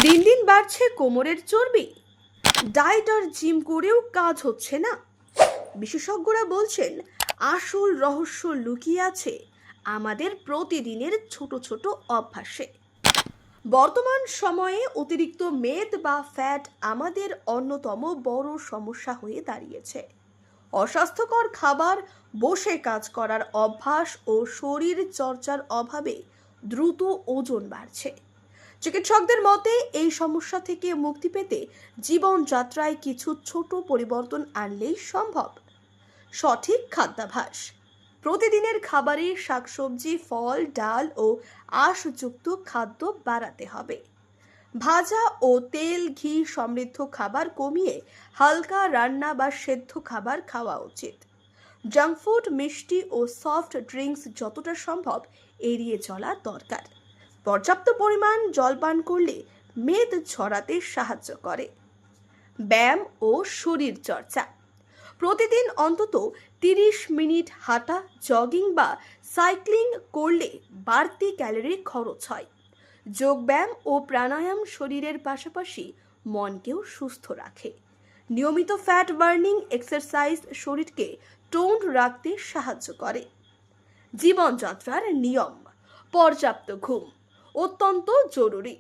দিন দিন বাড়ছে কোমরের চর্বি। ডায়েট আর জিম করেও কাজ হচ্ছে না। বিশেষজ্ঞরা বলছেন আসল রহস্য লুকিয়ে আছে আমাদের প্রতিদিনের ছোট ছোট অভ্যাসে। বর্তমান সময়ে অতিরিক্ত মেদ বা ফ্যাট আমাদের অন্যতম বড় সমস্যা হয়ে দাঁড়িয়েছে। অস্বাস্থ্যকর খাবার, বসে কাজ করার অভ্যাস ও শরীর চর্চার অভাবে দ্রুত ওজন বাড়ছে। চিকিৎসকদের মতে এই সমস্যা থেকে মুক্তি পেতে জীবনযাত্রায় কিছু ছোট পরিবর্তন আনলেই সম্ভব। সঠিক খাদ্যাভ্যাস, প্রতিদিনের খাবারে শাকসবজি, ফল, ডাল ও আঁশযুক্ত খাদ্য বাড়াতে হবে। ভাজা ও তেল ঘি সমৃদ্ধ খাবার কমিয়ে হালকা রান্না বা সেদ্ধ খাবার খাওয়া উচিত। জাঙ্ক ফুড, মিষ্টি ও সফট ড্রিঙ্কস যতটা সম্ভব এড়িয়ে চলা দরকার। পর্যাপ্ত পরিমাণ জল পান করলে মেদ ঝরাতে সাহায্য করে। ব্যায়াম ও শরীর চর্চা, প্রতিদিন অন্তত 30 মিনিট হাঁটা, জগিং বা সাইক্লিং করলে বাড়তি ক্যালোরি খরচ হয়। যোগব্যায়াম ও প্রাণায়াম শরীরের পাশাপাশি মনকেও সুস্থ রাখে। নিয়মিত ফ্যাট বার্নিং এক্সারসাইজ শরীরকে টোন রাখতে সাহায্য করে। জীবনযাত্রার নিয়ম, পর্যাপ্ত ঘুম অত্যন্ত জরুরি।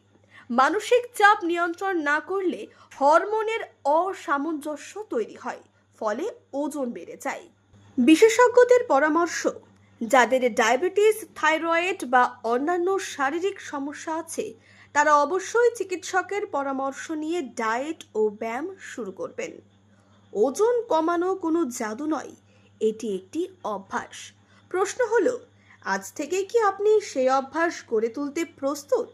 মানসিক চাপ নিয়ন্ত্রণ না করলে হরমোনের অসামঞ্জস্য তৈরি হয়, ফলে ওজন বেড়ে যায়। বিশেষজ্ঞদের পরামর্শ, যাদের ডায়াবেটিস, থাইরয়েড বা অন্যান্য শারীরিক সমস্যা আছে তারা অবশ্যই চিকিৎসকের পরামর্শ নিয়ে ডায়েট ও ব্যায়াম শুরু করবেন। ওজন কমানো কোনো জাদু নয়, এটি একটি অভ্যাস। প্রশ্ন হলো, আজ থেকে কি আপনি সেই অভ্যাস গড়ে তুলতে প্রস্তুত?